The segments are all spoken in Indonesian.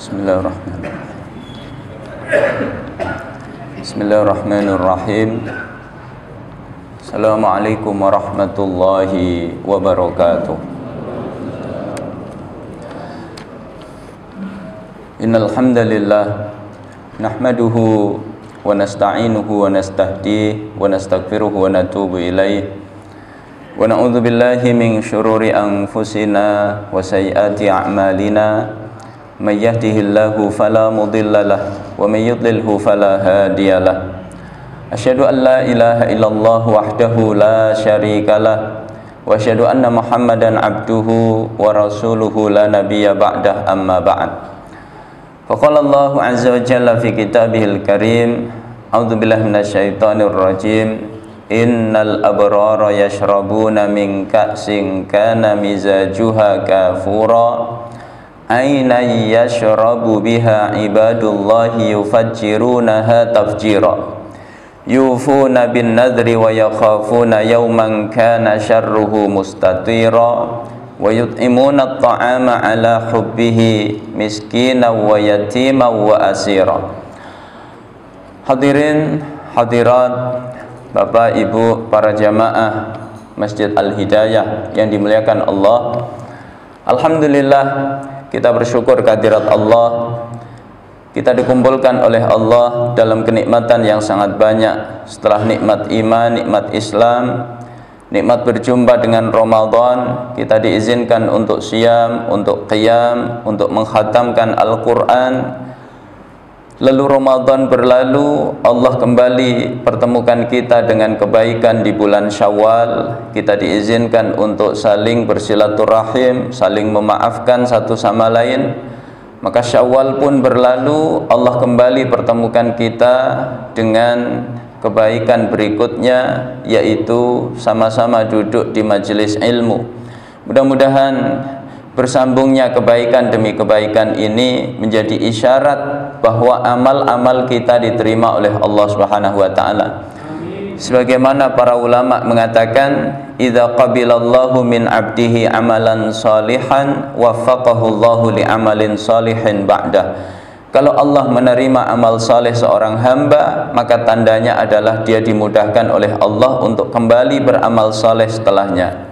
Bismillahirrahmanirrahim. Bismillahirrahmanirrahim. Assalamualaikum warahmatullahi wabarakatuh. Innal hamdalillah nahmaduhu wa nasta'inuhu wa nastahdihi wa nastaghfiruhu wa natubu ilaihi wa na'udzu billahi min syururi anfusina wa sayyiati a'malina. May yahdihillahu fala mudhillalah wa may yudlilhu fala hadiyalah. Asyhadu an la ilaha illallah wahdahu la syarikalah wa asyhadu anna Muhammadan abduhu wa rasuluhu la nabiyya ba'dah, amma ba'd. Faqala Allahu azza wa jalla fi kitabihil karim, a'udzu billahi minasyaitonir rajim. Innal abrara yashrabuna min ka'sin kana mizajuha kafura aina yashrabu biha ibadullahi yufajjirunaha tafjira yufuna bin nadri wa yakhafuna yawman kana syarruhu mustatira wa yut'imuna at-ta'ama ala hubbihi miskina wa yatima wa asira. Hadirin hadirat, Bapak Ibu para jamaah Masjid Al-Hidayah yang dimuliakan Allah, alhamdulillah kita bersyukur kehadirat Allah. Kita dikumpulkan oleh Allah dalam kenikmatan yang sangat banyak. Setelah nikmat iman, nikmat Islam, nikmat berjumpa dengan Ramadan, kita diizinkan untuk siyam, untuk qiyam, untuk mengkhatamkan Al-Quran. Lalu Ramadan berlalu, Allah kembali pertemukan kita dengan kebaikan di bulan Syawal. Kita diizinkan untuk saling bersilaturahim, saling memaafkan satu sama lain. Maka Syawal pun berlalu, Allah kembali pertemukan kita dengan kebaikan berikutnya, yaitu sama-sama duduk di majelis ilmu. Mudah-mudahan bersambungnya kebaikan demi kebaikan ini menjadi isyarat bahwa amal-amal kita diterima oleh Allah Subhanahu wa taala. Sebagaimana para ulama mengatakan, idza qabilallahu min 'abdihi amalan salihan waffaqahu Allahu li amalin salihin ba'dah. Kalau Allah menerima amal saleh seorang hamba, maka tandanya adalah dia dimudahkan oleh Allah untuk kembali beramal saleh setelahnya.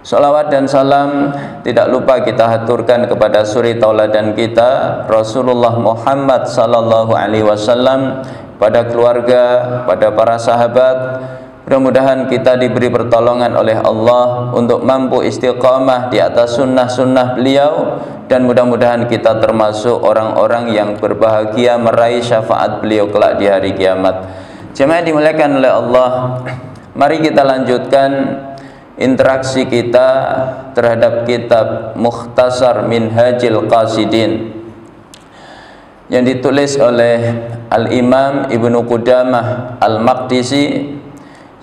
Salawat dan salam tidak lupa kita haturkan kepada suri tauladan kita Rasulullah Muhammad sallallahu alaihi wasallam, pada keluarga, pada para sahabat. Mudah-mudahan kita diberi pertolongan oleh Allah untuk mampu istiqamah di atas sunnah-sunnah beliau, dan mudah-mudahan kita termasuk orang-orang yang berbahagia meraih syafaat beliau kelak di hari kiamat. Jemaah dimuliakan oleh Allah, mari kita lanjutkan interaksi kita terhadap kitab Mukhtasar Minhajil Qasidin yang ditulis oleh Al-Imam Ibnu Qudamah Al-Maqdisi,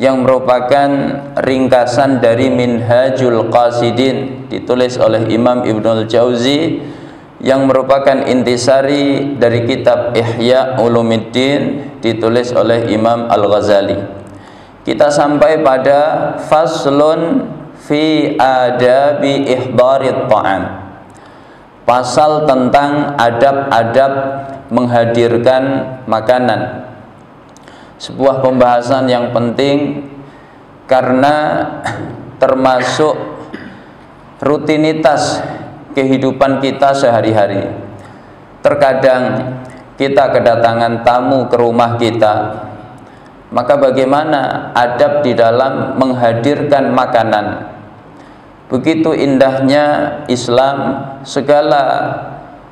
yang merupakan ringkasan dari Minhajul Qasidin, ditulis oleh Imam Ibnul Jauzi, yang merupakan intisari dari kitab Ihya Ulumuddin, ditulis oleh Imam Al-Ghazali. Kita sampai pada faslun fi adabi ihdarit ta'am, pasal tentang adab-adab menghadirkan makanan. Sebuah pembahasan yang penting karena termasuk rutinitas kehidupan kita sehari-hari. Terkadang kita kedatangan tamu ke rumah kita, maka bagaimana adab di dalam menghadirkan makanan? Begitu indahnya Islam, segala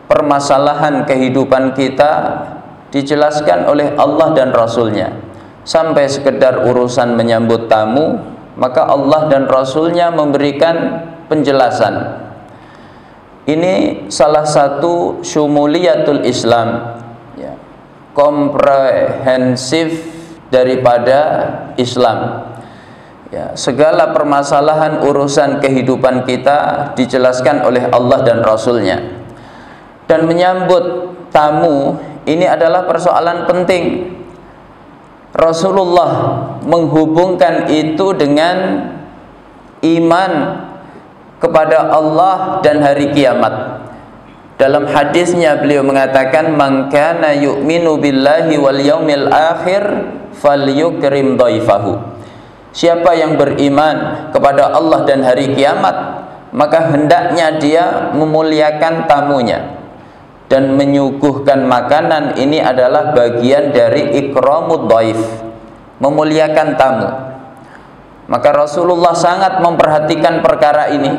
permasalahan kehidupan kita dijelaskan oleh Allah dan Rasulnya. Sampai sekedar urusan menyambut tamu, maka Allah dan Rasulnya memberikan penjelasan. Ini salah satu syumuliyatul Islam, ya, komprehensif daripada Islam. Ya, segala permasalahan urusan kehidupan kita dijelaskan oleh Allah dan Rasulnya. Dan menyambut tamu ini adalah persoalan penting. Rasulullah menghubungkan itu dengan iman kepada Allah dan hari kiamat. Dalam hadisnya beliau mengatakan, "Man kana yu'minu billahi wal yaumil akhir falyukrim dhaifahu." Siapa yang beriman kepada Allah dan hari kiamat, maka hendaknya dia memuliakan tamunya dan menyuguhkan makanan. Ini adalah bagian dari ikramud dhaif, memuliakan tamu. Maka Rasulullah sangat memperhatikan perkara ini,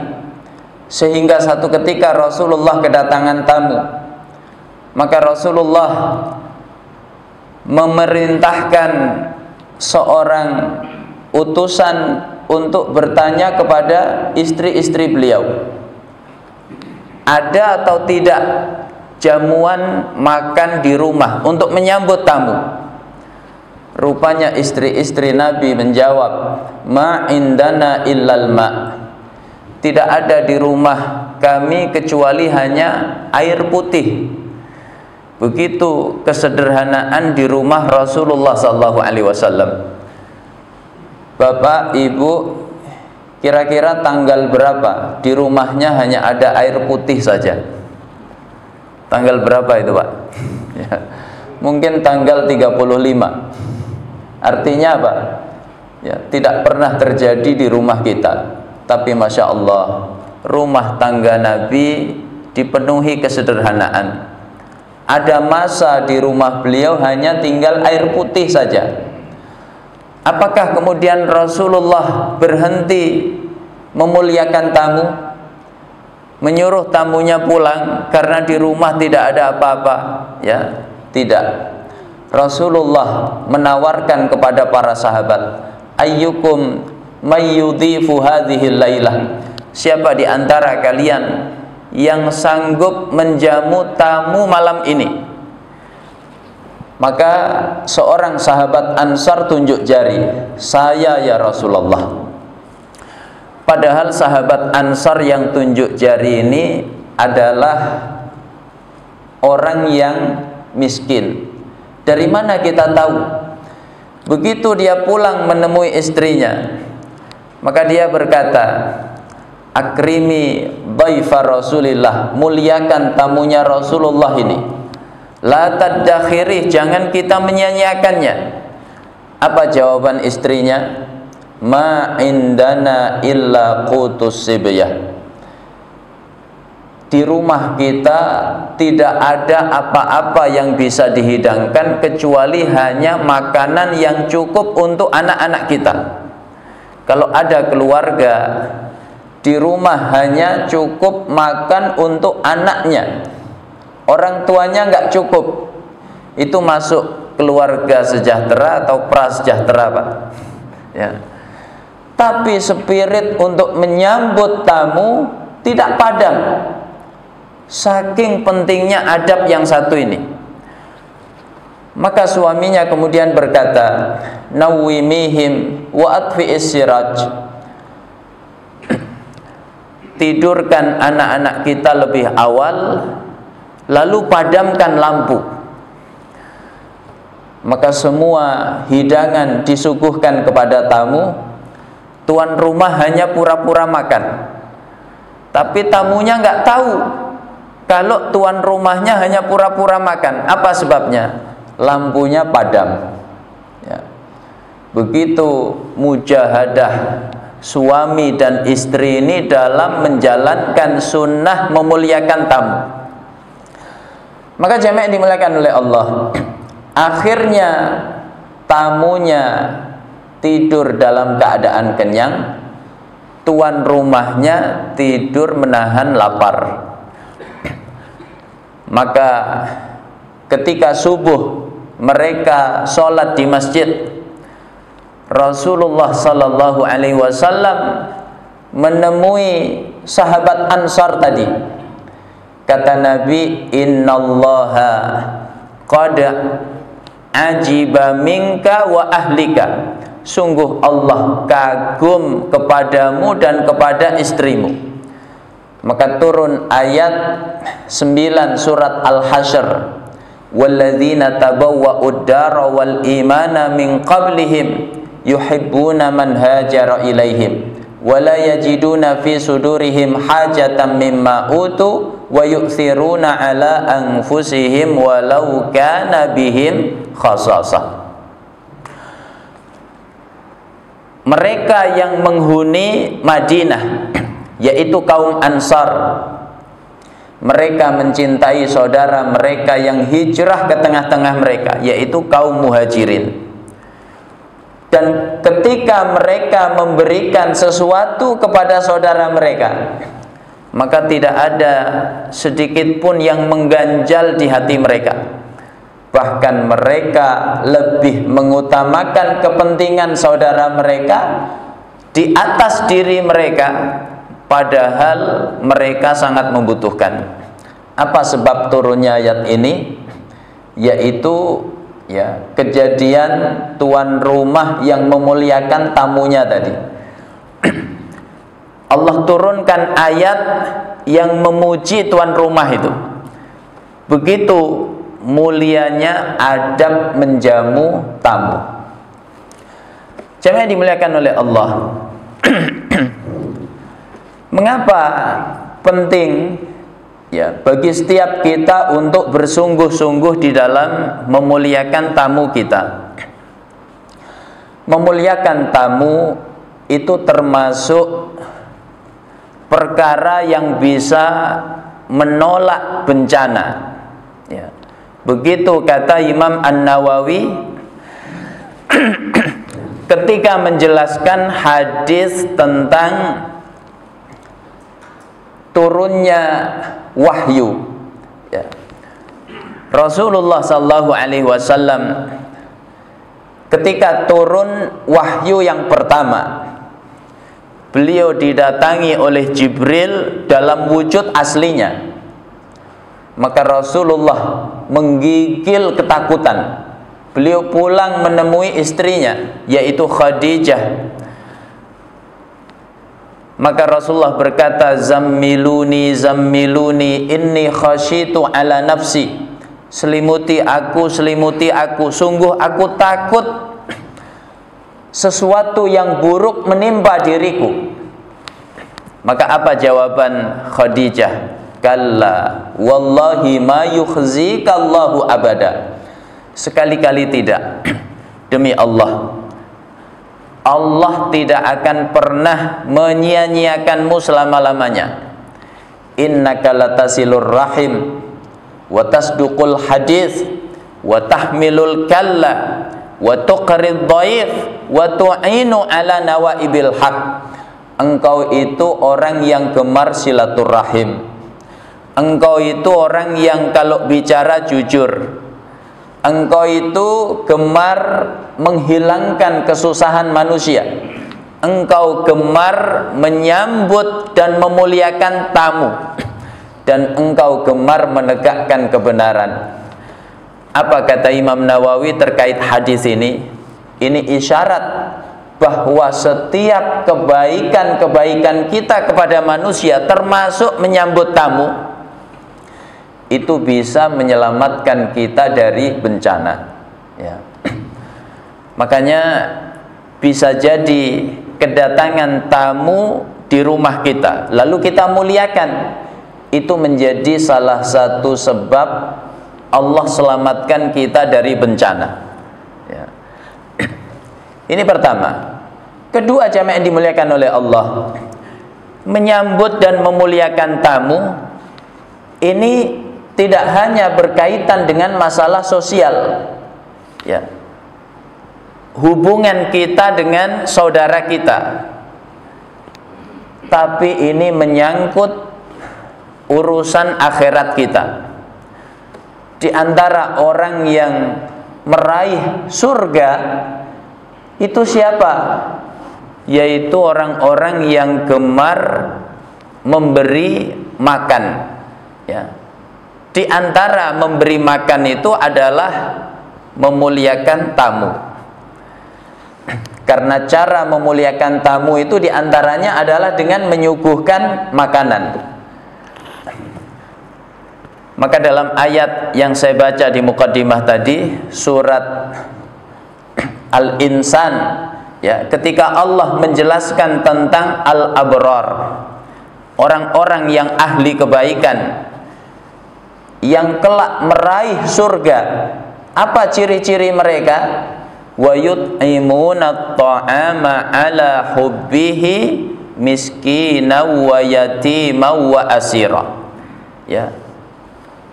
sehingga satu ketika Rasulullah kedatangan tamu, maka Rasulullah memerintahkan seorang utusan untuk bertanya kepada istri-istri beliau, ada atau tidak jamuan makan di rumah untuk menyambut tamu. Rupanya istri-istri Nabi menjawab, "Ma indana illal ma." Tidak ada di rumah kami kecuali hanya air putih. Begitu kesederhanaan di rumah Rasulullah SAW. Bapak, Ibu, kira-kira tanggal berapa di rumahnya hanya ada air putih saja? Tanggal berapa itu, Pak? Ya, mungkin tanggal 35. Artinya apa? Ya, tidak pernah terjadi di rumah kita. Tapi Masya Allah, rumah tangga Nabi dipenuhi kesederhanaan. Ada masa di rumah beliau hanya tinggal air putih saja. Apakah kemudian Rasulullah berhenti memuliakan tamu, menyuruh tamunya pulang karena di rumah tidak ada apa-apa? Ya, tidak. Rasulullah menawarkan kepada para sahabat, "Ayyukum mayyudhifu hadhil lailah." Siapa di antara kalian yang sanggup menjamu tamu malam ini? Maka seorang sahabat Ansar tunjuk jari, "Saya ya Rasulullah." Padahal sahabat Ansar yang tunjuk jari ini adalah orang yang miskin. Dari mana kita tahu? Begitu dia pulang menemui istrinya, maka dia berkata, "Akrimi dhaifa Rasulillah." Muliakan tamunya Rasulullah ini. La tadakhiri, jangan kita menyia-nyiakannya. Apa jawaban istrinya? "Ma indana illa qutus sibyah." Di rumah kita tidak ada apa-apa yang bisa dihidangkan kecuali hanya makanan yang cukup untuk anak-anak kita. Kalau ada keluarga di rumah hanya cukup makan untuk anaknya, orang tuanya nggak cukup, itu masuk keluarga sejahtera atau prasejahtera, Pak. Ya. Tapi spirit untuk menyambut tamu tidak padam. Saking pentingnya adab yang satu ini. Maka suaminya kemudian berkata, "Nawwimihim wa atfi'is siraj." Tidurkan anak-anak kita lebih awal, lalu padamkan lampu. Maka semua hidangan disuguhkan kepada tamu. Tuan rumah hanya pura-pura makan, tapi tamunya nggak tahu kalau tuan rumahnya hanya pura-pura makan. Apa sebabnya? Lampunya padam. Ya. Begitu mujahadah suami dan istri ini dalam menjalankan sunnah memuliakan tamu. Maka jamaah dimuliakan oleh Allah, akhirnya tamunya tidur dalam keadaan kenyang, tuan rumahnya tidur menahan lapar. Maka ketika subuh mereka sholat di masjid, Rasulullah sallallahu alaihi wasallam menemui sahabat Ansar tadi. Kata Nabi, "Innallaha qad ajiba minka wa ahlika." Sungguh Allah kagum kepadamu dan kepada istrimu. Maka turun ayat 9 surat Al-Hasyr, "Walladzina tabawwa'ud dara wal imana min qablihim yuhibbuna man hajara ilaihim." wa la yajiduna fi sudurihim hajatan mimma utu wa yu'thiruna ala anfusihim walau kana bihim khasasah. Mereka yang menghuni Madinah, yaitu kaum Ansar, mereka mencintai saudara mereka yang hijrah ke tengah-tengah mereka, yaitu kaum Muhajirin. Dan ketika mereka memberikan sesuatu kepada saudara mereka, maka tidak ada sedikit pun yang mengganjal di hati mereka. Bahkan mereka lebih mengutamakan kepentingan saudara mereka di atas diri mereka, padahal mereka sangat membutuhkan. Apa sebab turunnya ayat ini? Yaitu kejadian tuan rumah yang memuliakan tamunya tadi. Allah turunkan ayat yang memuji tuan rumah itu. Begitu mulianya adab menjamu tamu. Jamaah dimuliakan oleh Allah. Mengapa penting bagi setiap kita untuk bersungguh-sungguh di dalam memuliakan tamu kita? Memuliakan tamu itu termasuk perkara yang bisa menolak bencana. Begitu kata Imam An-Nawawi ketika menjelaskan hadis tentang turunnya wahyu. Rasulullah sallallahu alaihi wasallam ketika turun wahyu yang pertama, beliau didatangi oleh Jibril dalam wujud aslinya. Maka Rasulullah menggigil ketakutan. Beliau pulang menemui istrinya, yaitu Khadijah. Maka Rasulullah berkata, zammiluni zammiluni inni khasyitu ala nafsi. Selimuti aku, sungguh aku takut sesuatu yang buruk menimpa diriku. Maka apa jawaban Khadijah? Kalla wallahi ma yukhzika Allahu abada. Sekali-kali tidak. Demi Allah, Allah tidak akan pernah menyia-nyiakanmu selama-lamanya. Innaka latasilur rahim wa tasduqul hadis wa tahmilul kalla wa tuqrid dhaif wa tu'inu ala nawaibil haq. Engkau itu orang yang gemar silaturahim. Engkau itu orang yang kalau bicara jujur. Engkau itu gemar menghilangkan kesusahan manusia. Engkau gemar menyambut dan memuliakan tamu. Dan engkau gemar menegakkan kebenaran. Apa kata Imam Nawawi terkait hadis ini? Ini isyarat bahwa setiap kebaikan-kebaikan kita kepada manusia, termasuk menyambut tamu, itu bisa menyelamatkan kita dari bencana. Makanya bisa jadi kedatangan tamu di rumah kita, lalu kita muliakan, itu menjadi salah satu sebab Allah selamatkan kita dari bencana. Ini pertama. Kedua, jamaah yang dimuliakan oleh Allah, menyambut dan memuliakan tamu ini tidak hanya berkaitan dengan masalah sosial, hubungan kita dengan saudara kita, tapi ini menyangkut urusan akhirat kita. Di antara orang yang meraih surga itu siapa? Yaitu orang-orang yang gemar memberi makan. Di antara memberi makan itu adalah memuliakan tamu. Karena cara memuliakan tamu itu diantaranya adalah dengan menyuguhkan makanan. Maka dalam ayat yang saya baca di muqaddimah tadi, surat Al-Insan ya, ketika Allah menjelaskan tentang al-abrar, orang-orang yang ahli kebaikan yang kelak meraih surga, apa ciri-ciri mereka? Wa yut'imuna at-ta'ama 'ala hubbihi miskinan wa yatiman wa asira. Ya.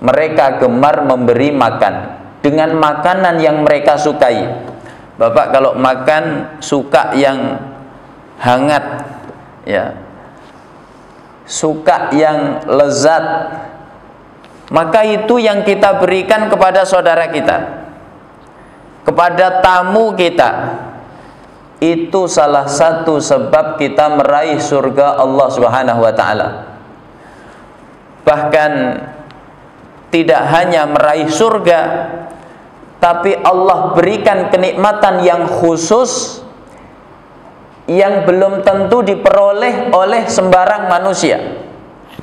Mereka gemar memberi makan dengan makanan yang mereka sukai. Bapak kalau makan suka yang hangat, ya, suka yang lezat, maka itu yang kita berikan kepada saudara kita, kepada tamu kita. Itu salah satu sebab kita meraih surga Allah Subhanahu wa ta'ala. Bahkan tidak hanya meraih surga, tapi Allah berikan kenikmatan yang khusus yang belum tentu diperoleh oleh sembarang manusia.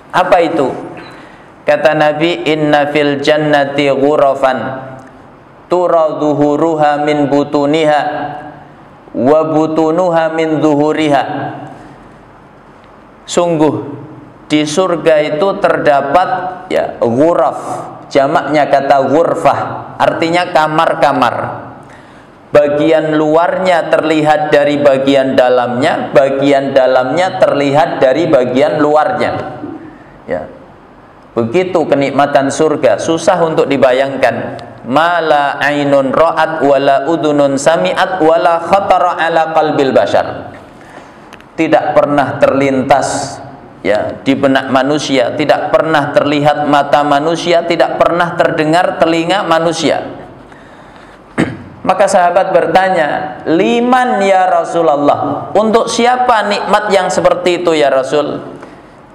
Apa itu? Kata Nabi, inna fil jannati ghurafan tura zuhuruha min butuniha wa butunuha min zuhuriha. Sungguh di surga itu terdapat, ya, ghuraf, jamaknya kata ghurfah, artinya kamar-kamar. Bagian luarnya terlihat dari bagian dalamnya, bagian dalamnya terlihat dari bagian luarnya. Ya. Begitu kenikmatan surga, susah untuk dibayangkan. Mala ainun ra'at wala udunun sami'at wala khatara ala qalbil bashar. Tidak pernah terlintas, ya, di benak manusia, tidak pernah terlihat mata manusia, tidak pernah terdengar telinga manusia. Maka sahabat bertanya, liman ya Rasulullah? Untuk siapa nikmat yang seperti itu ya Rasul?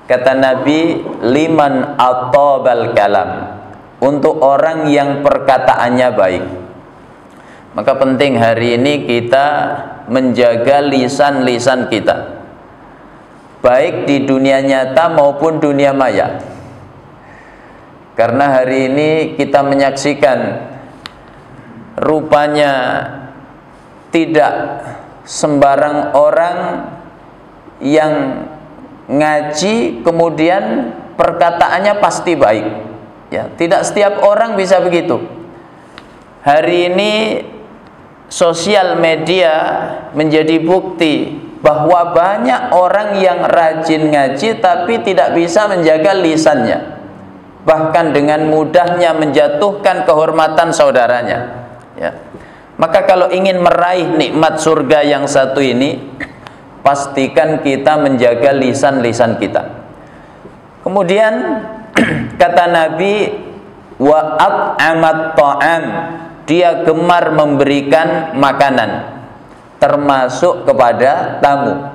Kata Nabi, liman atabal kalam, untuk orang yang perkataannya baik. Maka penting hari ini kita menjaga lisan-lisan kita, baik di dunia nyata maupun dunia maya. Karena hari ini kita menyaksikan rupanya tidak sembarang orang yang ngaji kemudian perkataannya pasti baik, ya, tidak setiap orang bisa begitu. Hari ini sosial media menjadi bukti bahwa banyak orang yang rajin ngaji tapi tidak bisa menjaga lisannya, bahkan dengan mudahnya menjatuhkan kehormatan saudaranya, ya. Maka kalau ingin meraih nikmat surga yang satu ini, pastikan kita menjaga lisan-lisan kita. Kemudian kata Nabi, wa at'amat ta'am, dia gemar memberikan makanan termasuk kepada tamu.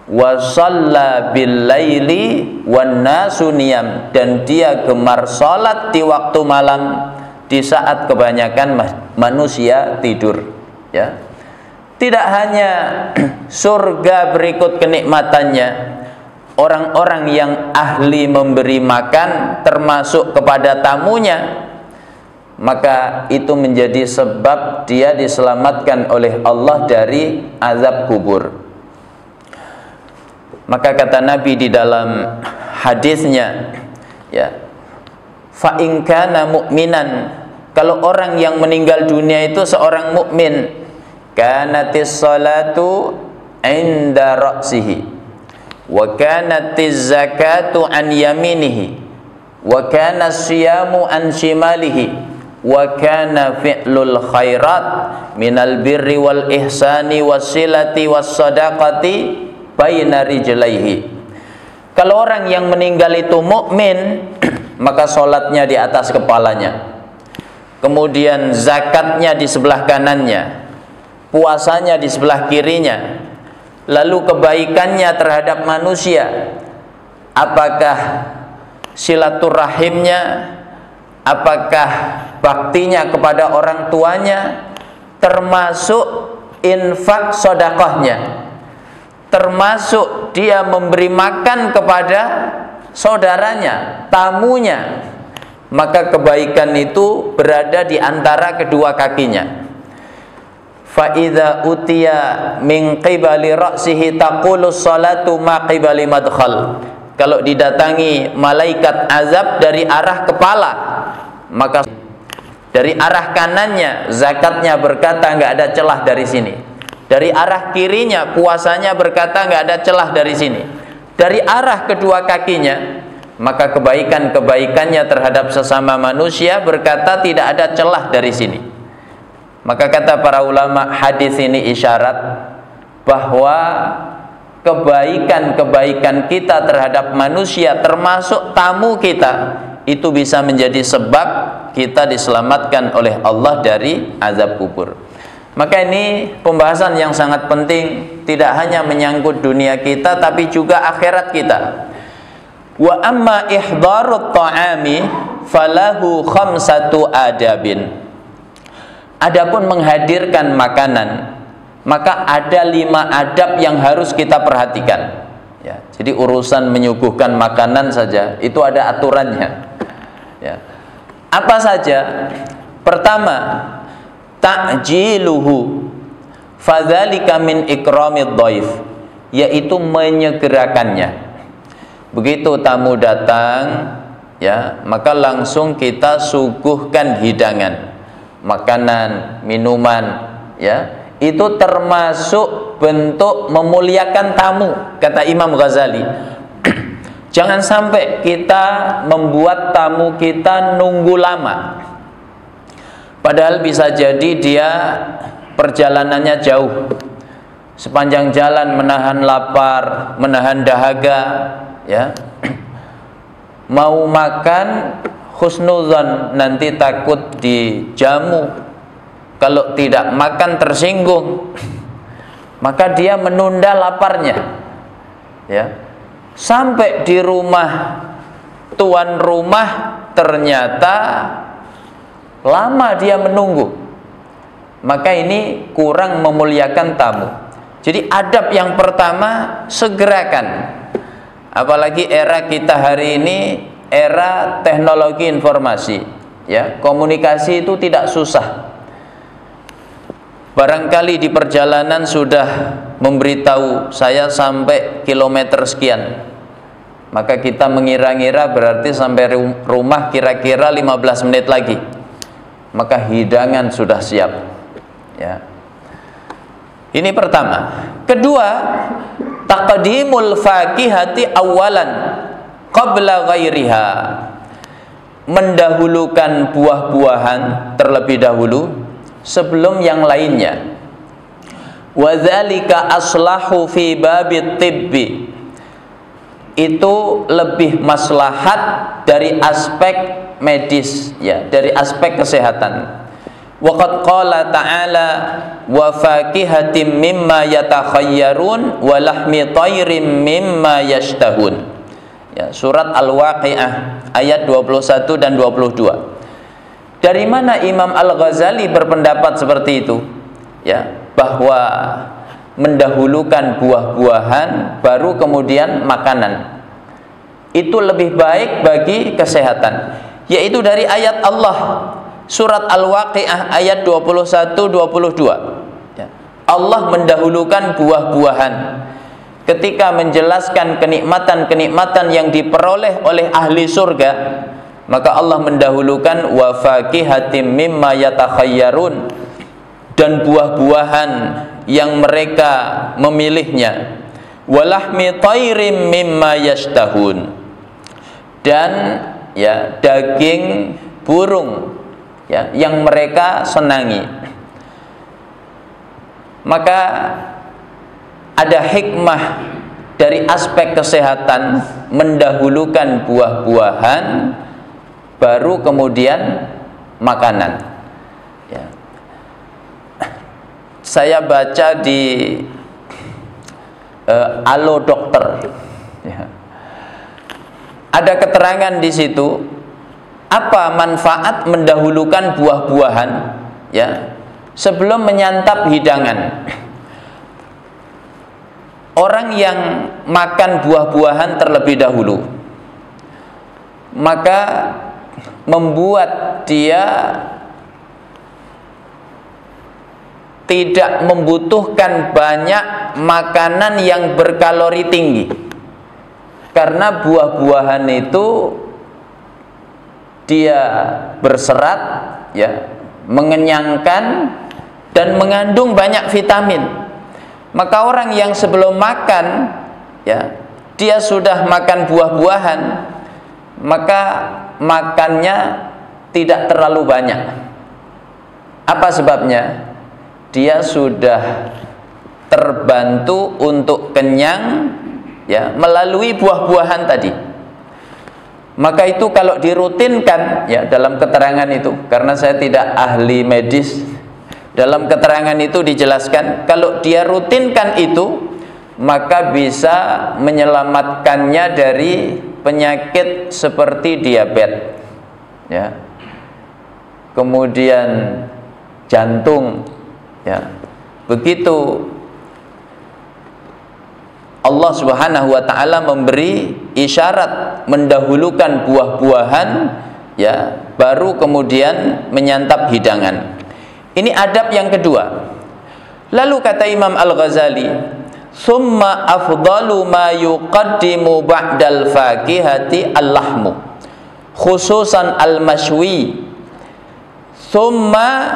Wa shalla bil laili wan nasu niyam, dan dia gemar salat di waktu malam di saat kebanyakan manusia tidur, ya. Tidak hanya surga berikut kenikmatannya, orang-orang yang ahli memberi makan termasuk kepada tamunya, maka itu menjadi sebab dia diselamatkan oleh Allah dari azab kubur. Maka kata Nabi di dalam hadisnya, ya, fa in kana mu'minan, kalau orang yang meninggal dunia itu seorang mukmin, kanatis salatu inda ra'sihi wa kanatiz zakatu an yaminihi wa kana siyamu an shimalihi wa kana fi'lul khairat minal birri wal ihsani wassilati wassadaqati baina rijlaihi. Kalau orang yang meninggal itu mukmin, maka salatnya di atas kepalanya, kemudian zakatnya di sebelah kanannya, puasanya di sebelah kirinya, lalu kebaikannya terhadap manusia, apakah silaturahimnya, apakah baktinya kepada orang tuanya, termasuk infak sedekahnya, termasuk dia memberi makan kepada saudaranya, tamunya, maka kebaikan itu berada di antara kedua kakinya. fa idza utiya min qibali ra'sihi taqulu sholatu ma qibali madkhal. Kalau didatangi malaikat azab dari arah kepala, maka dari arah kanannya zakatnya berkata nggak ada celah dari sini. Dari arah kirinya puasanya berkata nggak ada celah dari sini. Dari arah kedua kakinya, maka kebaikan-kebaikannya terhadap sesama manusia berkata tidak ada celah dari sini. Maka kata para ulama, hadis ini isyarat bahwa kebaikan-kebaikan kita terhadap manusia termasuk tamu kita itu bisa menjadi sebab kita diselamatkan oleh Allah dari azab kubur. Maka ini pembahasan yang sangat penting, tidak hanya menyangkut dunia kita tapi juga akhirat kita. Wa amma ihdarut ta'ami falahu khamsatu adabin. Adapun menghadirkan makanan, maka ada 5 adab yang harus kita perhatikan. Ya, jadi urusan menyuguhkan makanan saja itu ada aturannya. Ya. Apa saja? Pertama, ta'jiluhu fadzalika min ikramid dhaif, yaitu menyegerakannya. Begitu tamu datang, ya, maka langsung kita suguhkan hidangan, makanan, minuman, ya. Itu termasuk bentuk memuliakan tamu, kata Imam Ghazali. Jangan sampai kita membuat tamu kita nunggu lama. Padahal bisa jadi dia perjalanannya jauh. Sepanjang jalan menahan lapar, menahan dahaga, ya. Mau makan husnuzan, nanti takut dijamu. Kalau tidak makan tersinggung, maka dia menunda laparnya, ya. Sampai di rumah tuan rumah ternyata lama dia menunggu, maka ini kurang memuliakan tamu. Jadi adab yang pertama, segerakan. Apalagi era kita hari ini era teknologi informasi, ya, komunikasi itu tidak susah. Barangkali di perjalanan sudah memberitahu saya sampai kilometer sekian, maka kita mengira-ngira berarti sampai rumah kira-kira 15 menit lagi, maka hidangan sudah siap, ya. Ini pertama. Kedua, taqdimul fakihati awalan qabla ghairiha, mendahulukan buah-buahan terlebih dahulu sebelum yang lainnya. Wa dzalika aslahu fi babit tibbi, itu lebih maslahat dari aspek medis, ya, dari aspek kesehatan. Wa qad qala ta'ala wa fakihatin mimma yatakhayyarun wa lahmi thayrin mimma yashtahun. Ya, surat Al-Waqiah ayat 21 dan 22. Dari mana Imam Al-Ghazali berpendapat seperti itu? Ya, bahwa mendahulukan buah-buahan baru kemudian makanan itu lebih baik bagi kesehatan, yaitu dari ayat Allah surat Al-Waqiah ayat 21-22. Ya. Allah mendahulukan buah-buahan ketika menjelaskan kenikmatan-kenikmatan yang diperoleh oleh ahli surga. Maka Allah mendahulukan wa fakihatim mimma yatakhayyarun, dan buah-buahan yang mereka memilihnya, walahmi thayrim mimma yashtahun, dan ya daging burung, ya, yang mereka senangi. Maka ada hikmah dari aspek kesehatan mendahulukan buah-buahan baru kemudian makanan, ya. Saya baca di Alo Dokter, ya, ada keterangan di situ apa manfaat mendahulukan buah-buahan, ya, sebelum menyantap hidangan. Orang yang makan buah-buahan terlebih dahulu, maka membuat dia tidak membutuhkan banyak makanan yang berkalori tinggi, karena buah-buahan itu dia berserat, ya, mengenyangkan dan mengandung banyak vitamin. Maka orang yang sebelum makan, ya, dia sudah makan buah-buahan, maka makannya tidak terlalu banyak. Apa sebabnya? Dia sudah terbantu untuk kenyang, ya, melalui buah-buahan tadi. Maka itu kalau dirutinkan, ya, dalam keterangan itu, karena saya tidak ahli medis, dalam keterangan itu dijelaskan kalau dia rutinkan itu, maka bisa menyelamatkannya dari penyakit seperti diabetes, ya, kemudian jantung, ya. Begitu Allah Subhanahu wa taala memberi isyarat mendahulukan buah-buahan, ya, baru kemudian menyantap hidangan. Ini adab yang kedua. Lalu kata Imam Al-Ghazali, "Summa afdalu ma yuqaddimu ba'dal fakihati al-lahmu, khususan al-mashwi. Summa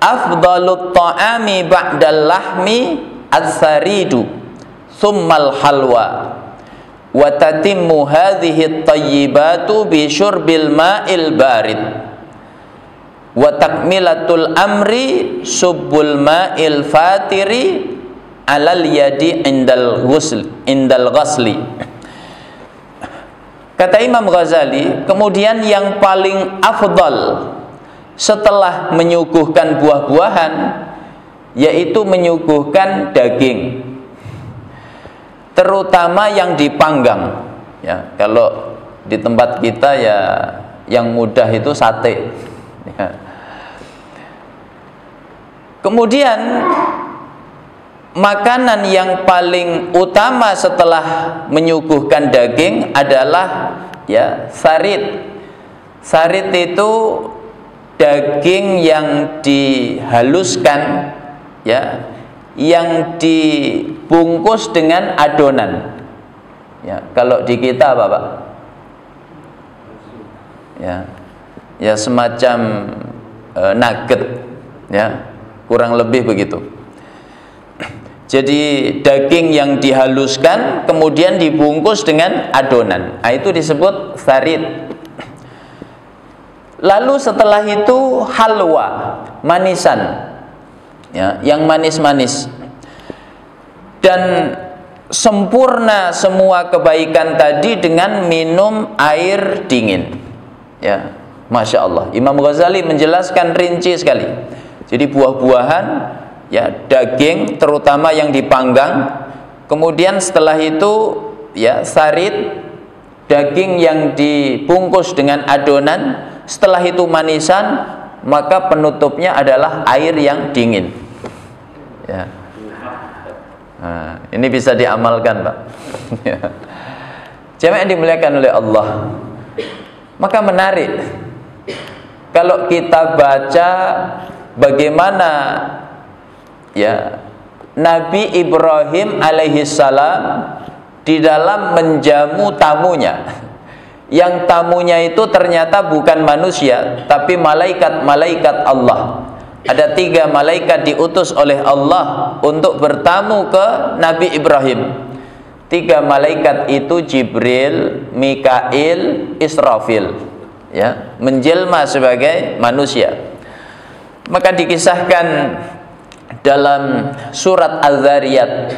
afdalut ta'ami ba'dal lahmi as-saridu. Summal halwa wa tatimmu hadhihi at-tayyibatu bi syurbil ma'il barid wa takmilatul amri subbul ma'il fatiri alal yadi indal ghusli." Kata Imam Ghazali, kemudian yang paling afdal setelah menyuguhkan buah-buahan yaitu menyuguhkan daging, terutama yang dipanggang, ya. Kalau di tempat kita, ya, yang mudah itu sate, ya. Kemudian makanan yang paling utama setelah menyuguhkan daging adalah, ya, sarit. Sarit itu daging yang dihaluskan, ya, yang dibungkus dengan adonan, ya. Kalau di kita apa, Pak? Ya, ya, semacam nugget, ya, kurang lebih begitu. Jadi daging yang dihaluskan kemudian dibungkus dengan adonan, nah, itu disebut sarit. Lalu setelah itu halwa, manisan, ya, yang manis-manis. Dan sempurna semua kebaikan tadi dengan minum air dingin, ya. Masya Allah, Imam Ghazali menjelaskan rinci sekali. Jadi buah-buahan, ya, daging terutama yang dipanggang, kemudian setelah itu, ya, sarit, daging yang dibungkus dengan adonan, setelah itu manisan, maka penutupnya adalah air yang dingin, ya. Nah, ini bisa diamalkan, Pak. Jemaah yang dimuliakan oleh Allah, maka menarik kalau kita baca bagaimana, ya, Nabi Ibrahim alaihissalam di dalam menjamu tamunya, yang tamunya itu ternyata bukan manusia tapi malaikat-malaikat Allah. Ada 3 malaikat diutus oleh Allah untuk bertamu ke Nabi Ibrahim. 3 malaikat itu Jibril, Mikail, Israfil, ya, menjelma sebagai manusia. Maka dikisahkan dalam surat Az-Zariyat,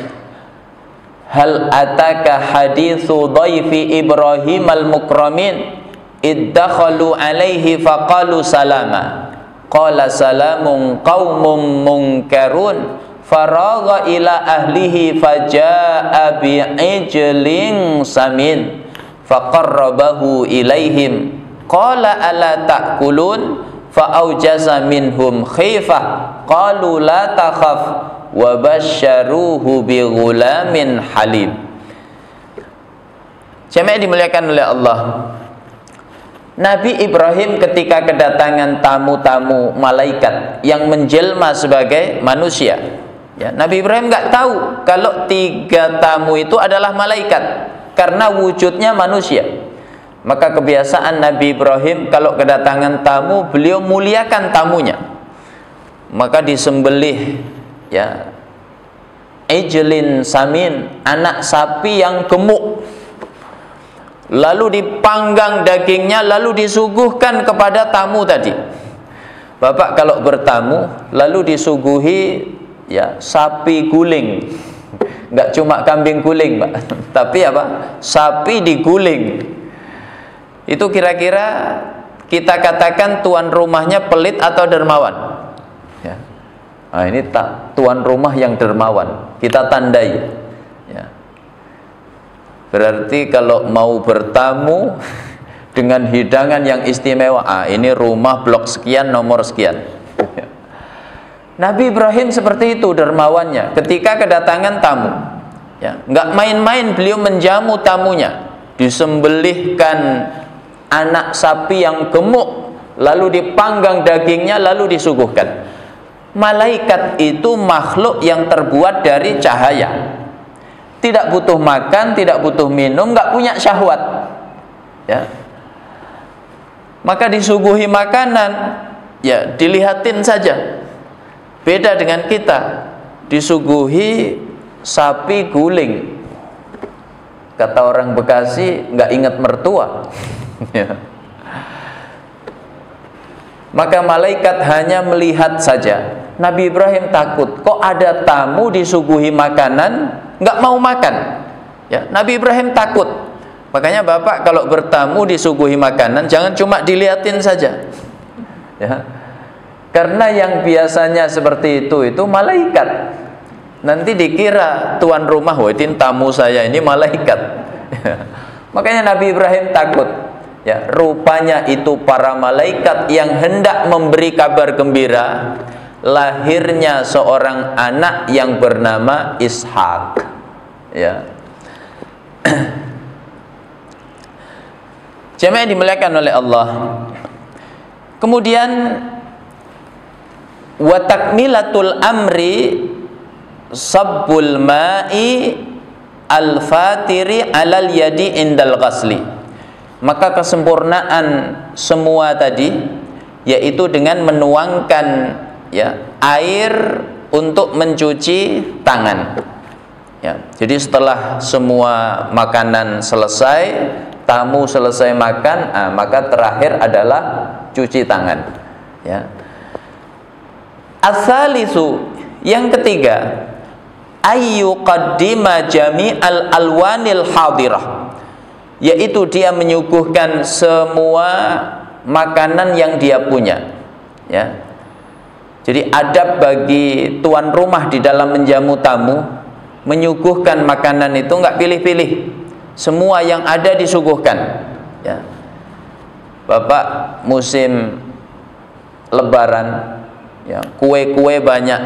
hal ataka hadithu dhaifi Ibrahim al-mukramin iddakhalu alaihi faqalu salama qala salamun qaumun munkarun faragha ila ahlihi faja'a bi'ijlin samin faqarrabahu ilaihim qala ala ta'kulun fa'aujaza minhum khifah qalu la takhaf wa basyaruhu bi ghulamin halim. Jemaah dimuliakan oleh Allah, Nabi Ibrahim ketika kedatangan tamu-tamu malaikat yang menjelma sebagai manusia, ya, Nabi Ibrahim nggak tahu kalau 3 tamu itu adalah malaikat karena wujudnya manusia. Maka kebiasaan Nabi Ibrahim kalau kedatangan tamu, beliau muliakan tamunya. Maka disembelih, ya, ijlin samin, anak sapi yang gemuk, lalu dipanggang dagingnya, lalu disuguhkan kepada tamu tadi. Bapak kalau bertamu lalu disuguhi, ya, sapi guling, nggak cuma kambing guling, Pak, tapi apa, sapi diguling, itu kira-kira kita katakan tuan rumahnya pelit atau dermawan, ya. Nah, ini tuan rumah yang dermawan, kita tandai, ya. Berarti kalau mau bertamu dengan hidangan yang istimewa, ini rumah blok sekian, nomor sekian. Nabi Ibrahim seperti itu dermawannya ketika kedatangan tamu, ya, nggak main-main beliau menjamu tamunya. Disembelihkan anak sapi yang gemuk, lalu dipanggang dagingnya, lalu disuguhkan. Malaikat itu makhluk yang terbuat dari cahaya, tidak butuh makan, tidak butuh minum, nggak punya syahwat, ya. Maka disuguhi makanan, ya, dilihatin saja. Beda dengan kita, disuguhi sapi guling. Kata orang Bekasi, nggak ingat mertua. Ya. Maka malaikat hanya melihat saja. Nabi Ibrahim takut, kok ada tamu disuguhi makanan nggak mau makan, ya. Nabi Ibrahim takut. Makanya Bapak kalau bertamu disuguhi makanan jangan cuma dilihatin saja, ya. Karena yang biasanya seperti itu malaikat. Nanti dikira tuan rumah, wah ini tamu saya ini malaikat. Makanya Nabi Ibrahim takut, ya. Rupanya itu para malaikat yang hendak memberi kabar gembira lahirnya seorang anak yang bernama Ishak, ya. Jemaah yang dimuliakan oleh Allah. Kemudian wa takmilatul amri sabbul ma'i al-fatiri alal yadi indal ghasli. Maka kesempurnaan semua tadi yaitu dengan menuangkan, ya, air untuk mencuci tangan, ya. Jadi setelah semua makanan selesai, tamu selesai makan, maka terakhir adalah cuci tangan, ya. As-salisu, yang ketiga, ayyuqaddima jami'al alwanil hadirah, yaitu dia menyuguhkan semua makanan yang dia punya, ya. Jadi adab bagi tuan rumah di dalam menjamu tamu, menyuguhkan makanan itu nggak pilih-pilih, semua yang ada disuguhkan, ya. Bapak musim Lebaran, ya, kue-kue banyak,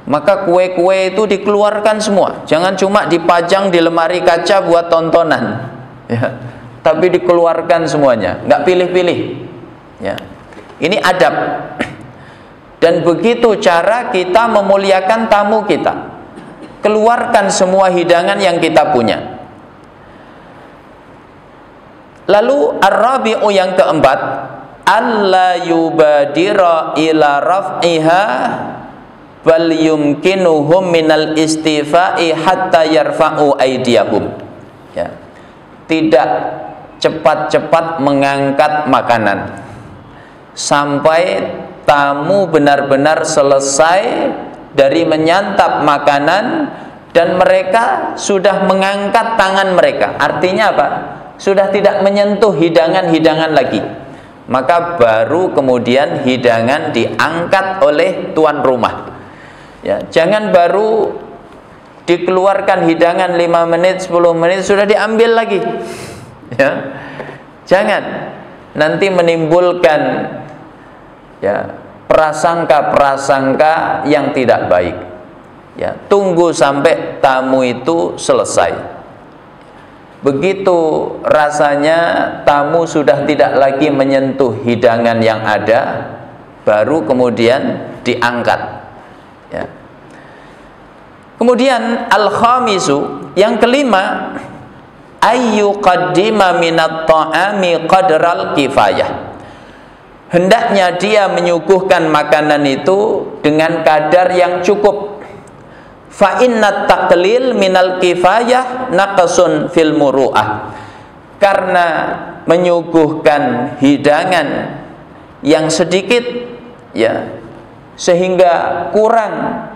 maka kue-kue itu dikeluarkan semua, jangan cuma dipajang di lemari kaca buat tontonan, ya, tapi dikeluarkan semuanya, nggak pilih-pilih, ya. Ini adab. Dan begitu cara kita memuliakan tamu kita. Keluarkan semua hidangan yang kita punya. Lalu ar-rabi'u, yang keempat, alla yubadira ila raf'iha bal yumkinuhum minal istifa'i hatta yarfa'u aydiyahum, ya. Tidak cepat-cepat mengangkat makanan sampai tamu benar-benar selesai dari menyantap makanan dan mereka sudah mengangkat tangan mereka. Artinya apa? Sudah tidak menyentuh hidangan-hidangan lagi. Maka baru kemudian hidangan diangkat oleh tuan rumah, ya. Jangan baru dikeluarkan hidangan 5 menit, 10 menit sudah diambil lagi, ya. Jangan, nanti menimbulkan, ya, prasangka-prasangka yang tidak baik, ya. Tunggu sampai tamu itu selesai. begitu rasanya tamu sudah tidak lagi menyentuh hidangan yang ada, baru kemudian diangkat, ya. Kemudian al-khamisu, yang kelima, ayyuqaddima minat ta'ami qadral kifayah. Hendaknya dia menyuguhkan makanan itu dengan kadar yang cukup. Fa inna taqlil minal kifayah naqsun fil muru'ah. Karena menyuguhkan hidangan yang sedikit, ya, sehingga kurang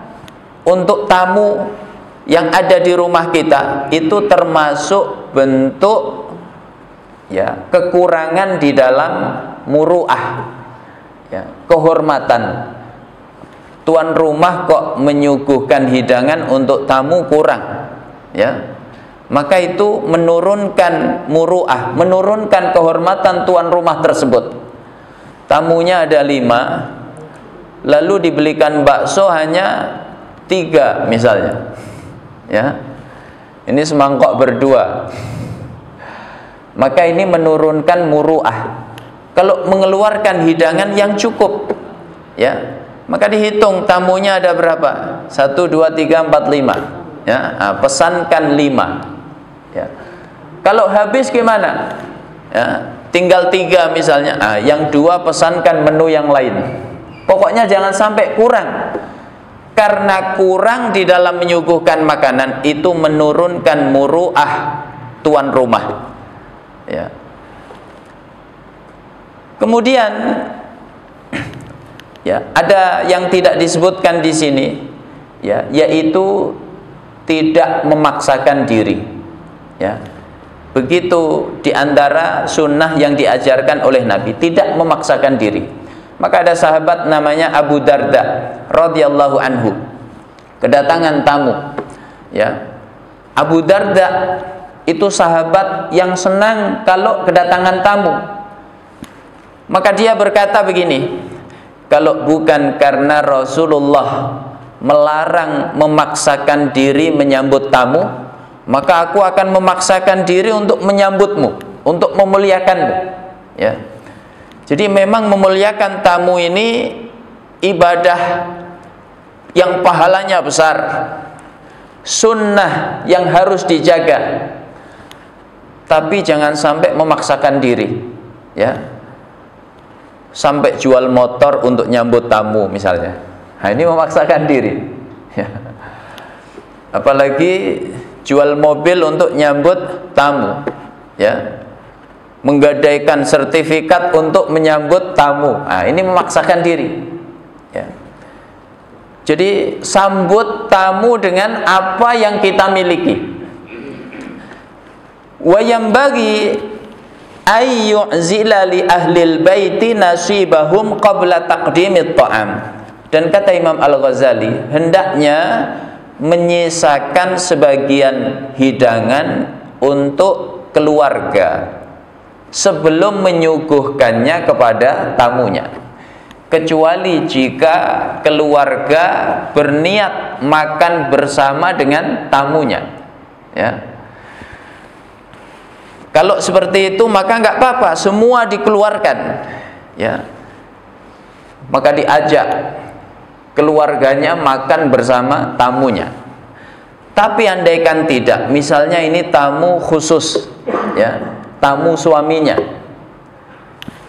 untuk tamu yang ada di rumah kita, itu termasuk bentuk, ya, kekurangan di dalam muru'ah, ya, kehormatan. Tuan rumah kok menyuguhkan hidangan untuk tamu kurang, ya, maka itu menurunkan muru'ah, menurunkan kehormatan tuan rumah tersebut. Tamunya ada 5, lalu dibelikan bakso hanya 3 misalnya, ya, ini semangkok berdua, maka ini menurunkan muru'ah. Kalau mengeluarkan hidangan yang cukup, ya, maka dihitung tamunya ada berapa, 1, 2, 3, 4, 5, ya, nah, pesankan 5, ya. Kalau habis gimana, ya, tinggal 3 misalnya, nah, yang 2 pesankan menu yang lain. Pokoknya jangan sampai kurang. Karena kurang di dalam menyuguhkan makanan itu menurunkan muru'ah tuan rumah, ya. Kemudian, ya, ada yang tidak disebutkan di sini, ya, yaitu tidak memaksakan diri, ya. Begitu diantara sunnah yang diajarkan oleh Nabi, tidak memaksakan diri. Maka ada sahabat namanya Abu Darda radhiyallahu anhu, kedatangan tamu, ya. Abu Darda itu sahabat yang senang kalau kedatangan tamu. Maka dia berkata begini, kalau bukan karena Rasulullah melarang memaksakan diri menyambut tamu, maka aku akan memaksakan diri untuk menyambutmu, untuk memuliakanmu, ya. Jadi memang memuliakan tamu ini ibadah yang pahalanya besar, sunnah yang harus dijaga. Tapi jangan sampai memaksakan diri, ya. Sampai jual motor untuk nyambut tamu misalnya. Nah, ini memaksakan diri, ya. Apalagi jual mobil untuk nyambut tamu, ya. Menggadaikan sertifikat untuk menyambut tamu, nah, ini memaksakan diri, ya. Jadi sambut tamu dengan apa yang kita miliki. Wa yambagi ayyu'zila li ahlil baiti nasibahum qabla taqdimit ta'am. Dan kata Imam Al-Ghazali, hendaknya menyisakan sebagian hidangan untuk keluarga sebelum menyuguhkannya kepada tamunya, kecuali jika keluarga berniat makan bersama dengan tamunya, ya. Kalau seperti itu maka nggak apa-apa, semua dikeluarkan, ya. Maka diajak keluarganya makan bersama tamunya. Tapi andaikan tidak, misalnya ini tamu khusus, ya, tamu suaminya,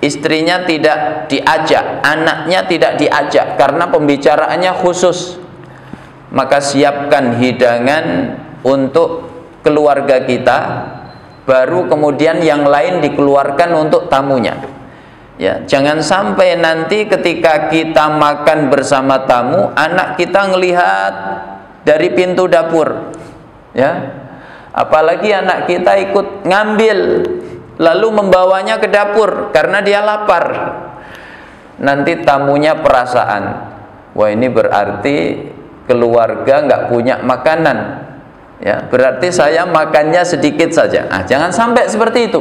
istrinya tidak diajak, anaknya tidak diajak karena pembicaraannya khusus, maka siapkan hidangan untuk keluarga kita, baru kemudian yang lain dikeluarkan untuk tamunya, ya. Jangan sampai nanti ketika kita makan bersama tamu, anak kita ngelihat dari pintu dapur, ya. Apalagi anak kita ikut ngambil lalu membawanya ke dapur karena dia lapar. Nanti tamunya perasaan, wah ini berarti keluarga nggak punya makanan, ya, berarti saya makannya sedikit saja. Nah, jangan sampai seperti itu.